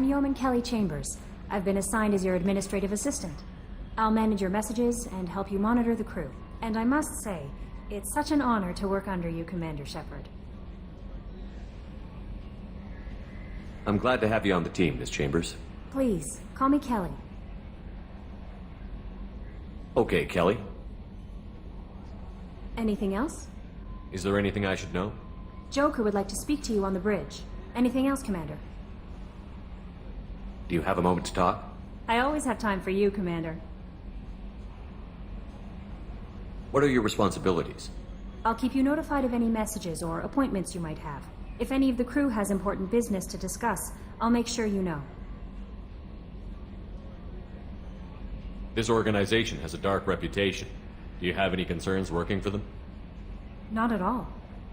I'm Yeoman Kelly Chambers. I've been assigned as your administrative assistant. I'll manage your messages and help you monitor the crew. And I must say, it's such an honor to work under you, Commander Shepard. I'm glad to have you on the team, Miss Chambers. Please, call me Kelly. Okay, Kelly. Anything else? Is there anything I should know? Joker would like to speak to you on the bridge. Anything else, Commander? Do you have a moment to talk? I always have time for you, Commander. What are your responsibilities? I'll keep you notified of any messages or appointments you might have. If any of the crew has important business to discuss, I'll make sure you know. This organization has a dark reputation. Do you have any concerns working for them? Not at all.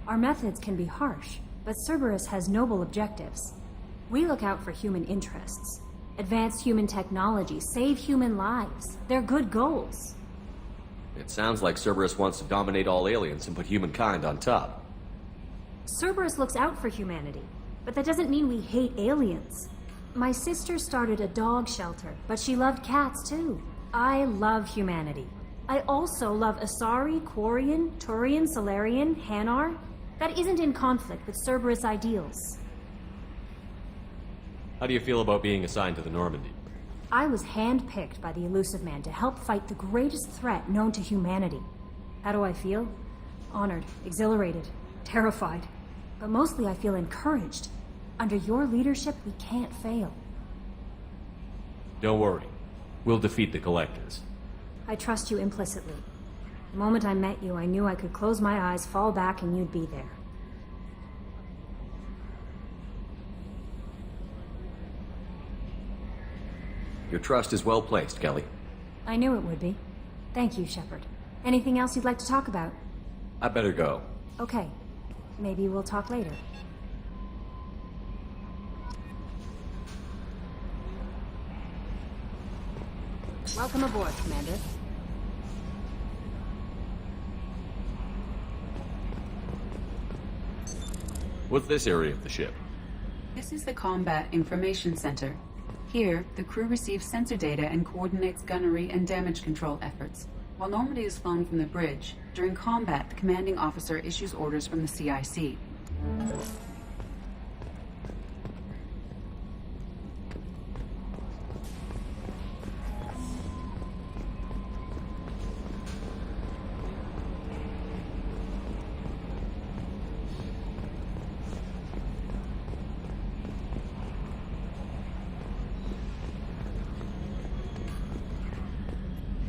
Our methods can be harsh, but Cerberus has noble objectives. We look out for human interests. Advance human technology, save human lives. They're good goals. It sounds like Cerberus wants to dominate all aliens and put humankind on top. Cerberus looks out for humanity, but that doesn't mean we hate aliens. My sister started a dog shelter, but she loved cats too. I love humanity. I also love Asari, Quarian, Turian, Solarian, Hanar. That isn't in conflict with Cerberus ideals. How do you feel about being assigned to the Normandy? I was handpicked by the Illusive Man to help fight the greatest threat known to humanity. How do I feel? Honored, exhilarated, terrified. But mostly I feel encouraged. Under your leadership, we can't fail. Don't worry. We'll defeat the Collectors. I trust you implicitly. The moment I met you, I knew I could close my eyes, fall back, and you'd be there. Your trust is well placed, Kelly. I knew it would be. Thank you, Shepard. Anything else you'd like to talk about? I better go. Okay. Maybe we'll talk later. Welcome aboard, Commander. What's this area of the ship? This is the Combat Information Center. Here, the crew receives sensor data and coordinates gunnery and damage control efforts. While Normandy is flown from the bridge, during combat, the commanding officer issues orders from the CIC.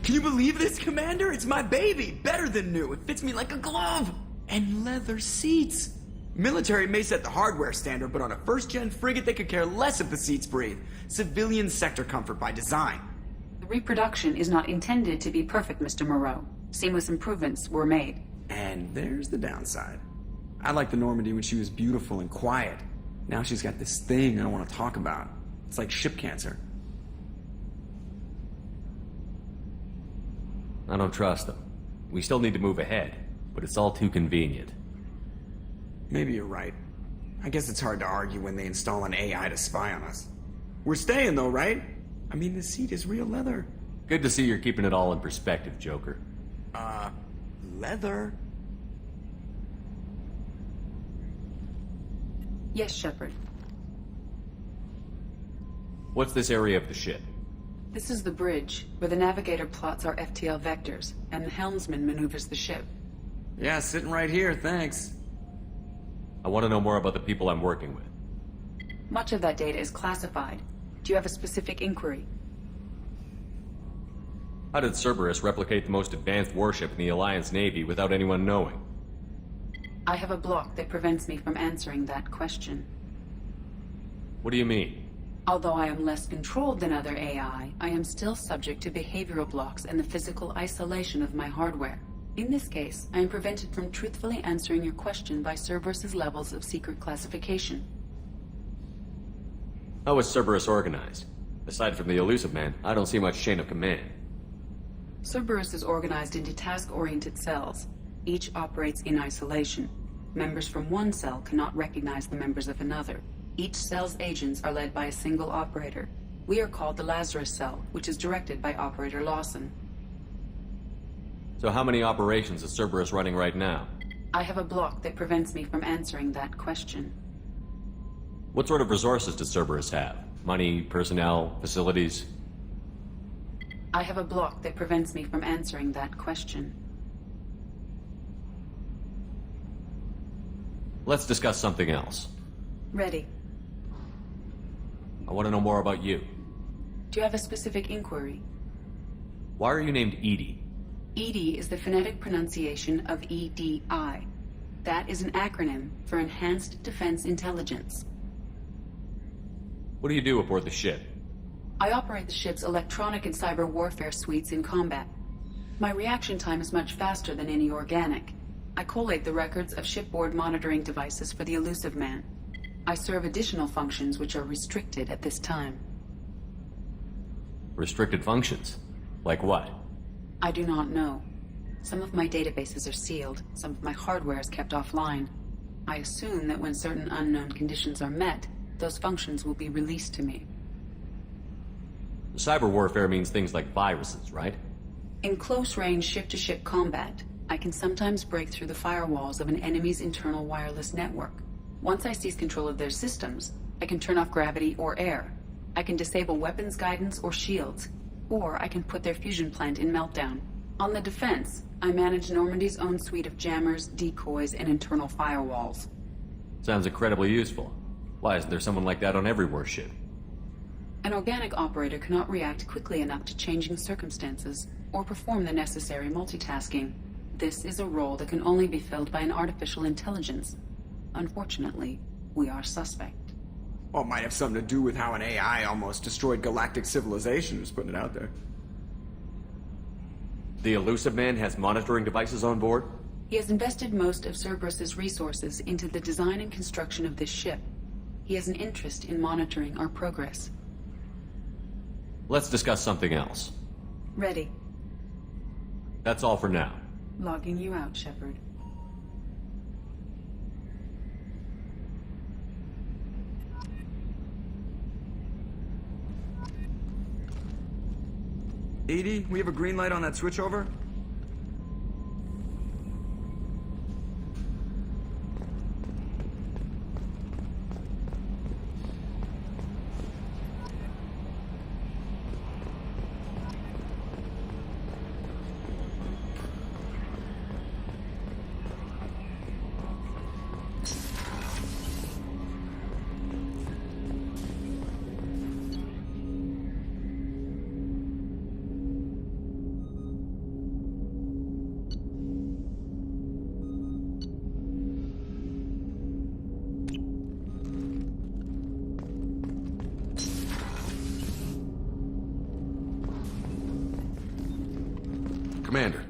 Can you believe this, Commander? It's my baby! Better than new. It fits me like a glove! And leather seats! Military may set the hardware standard, but on a first-gen frigate they could care less if the seats breathe. Civilian sector comfort by design. The reproduction is not intended to be perfect, Mr. Moreau. Seamless improvements were made. And there's the downside. I liked the Normandy when she was beautiful and quiet. Now she's got this thing I don't want to talk about. It's like ship cancer. I don't trust them. We still need to move ahead, but it's all too convenient. Maybe you're right. I guess it's hard to argue when they install an AI to spy on us. We're staying though, right? I mean, the seat is real leather. Good to see you're keeping it all in perspective, Joker. Leather? Yes, Shepard. What's this area of the ship? This is the bridge, where the navigator plots our FTL vectors, and the helmsman maneuvers the ship. Yeah, sitting right here, thanks. I want to know more about the people I'm working with. Much of that data is classified. Do you have a specific inquiry? How did Cerberus replicate the most advanced warship in the Alliance Navy without anyone knowing? I have a block that prevents me from answering that question. What do you mean? Although I am less controlled than other AI, I am still subject to behavioral blocks and the physical isolation of my hardware. In this case, I am prevented from truthfully answering your question by Cerberus's levels of secret classification. How is Cerberus organized? Aside from the Illusive Man, I don't see much chain of command. Cerberus is organized into task-oriented cells. Each operates in isolation. Members from one cell cannot recognize the members of another. Each cell's agents are led by a single operator. We are called the Lazarus Cell, which is directed by Operator Lawson. So how many operations is Cerberus running right now? I have a block that prevents me from answering that question. What sort of resources does Cerberus have? Money, personnel, facilities? I have a block that prevents me from answering that question. Let's discuss something else. Ready. I want to know more about you. Do you have a specific inquiry? Why are you named EDI? EDI is the phonetic pronunciation of EDI. That is an acronym for Enhanced Defense Intelligence. What do you do aboard the ship? I operate the ship's electronic and cyber warfare suites in combat. My reaction time is much faster than any organic. I collate the records of shipboard monitoring devices for the Elusive Man. I serve additional functions which are restricted at this time. Restricted functions? Like what? I do not know. Some of my databases are sealed, some of my hardware is kept offline. I assume that when certain unknown conditions are met, those functions will be released to me. Cyber warfare means things like viruses, right? In close-range ship-to-ship combat, I can sometimes break through the firewalls of an enemy's internal wireless network. Once I seize control of their systems, I can turn off gravity or air. I can disable weapons guidance or shields, or I can put their fusion plant in meltdown. On the defense, I manage Normandy's own suite of jammers, decoys, and internal firewalls. Sounds incredibly useful. Why isn't there someone like that on every warship? An organic operator cannot react quickly enough to changing circumstances or perform the necessary multitasking. This is a role that can only be filled by an artificial intelligence. Unfortunately, we are suspect. Well, it might have something to do with how an AI almost destroyed galactic civilization, just putting it out there. The Elusive Man has monitoring devices on board? He has invested most of Cerberus's resources into the design and construction of this ship. He has an interest in monitoring our progress. Let's discuss something else. Ready. That's all for now. Logging you out, Shepard. EDI, we have a green light on that switchover? Commander,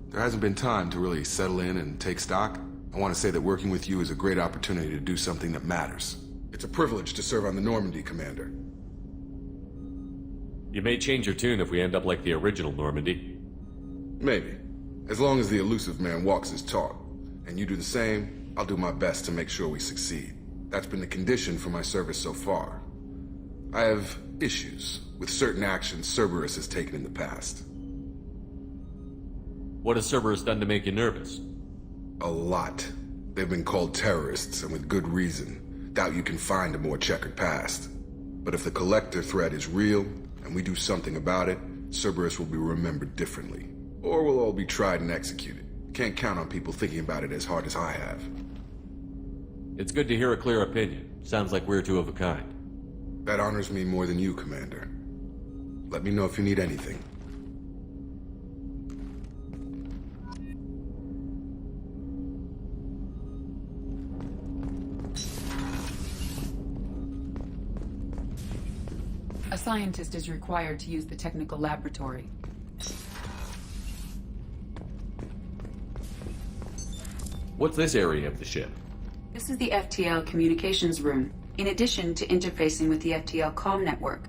there hasn't been time to really settle in and take stock. I want to say that working with you is a great opportunity to do something that matters. It's a privilege to serve on the Normandy, Commander. You may change your tune if we end up like the original Normandy. Maybe. As long as the Elusive Man walks his talk, and you do the same, I'll do my best to make sure we succeed. That's been the condition for my service so far. I have issues with certain actions Cerberus has taken in the past. What has Cerberus done to make you nervous? A lot. They've been called terrorists, and with good reason. Doubt you can find a more checkered past. But if the Collector threat is real, and we do something about it, Cerberus will be remembered differently. Or we'll all be tried and executed. Can't count on people thinking about it as hard as I have. It's good to hear a clear opinion. Sounds like we're two of a kind. That honors me more than you, Commander. Let me know if you need anything. A scientist is required to use the technical laboratory. What's this area of the ship? This is the FTL communications room. In addition to interfacing with the FTL comm network,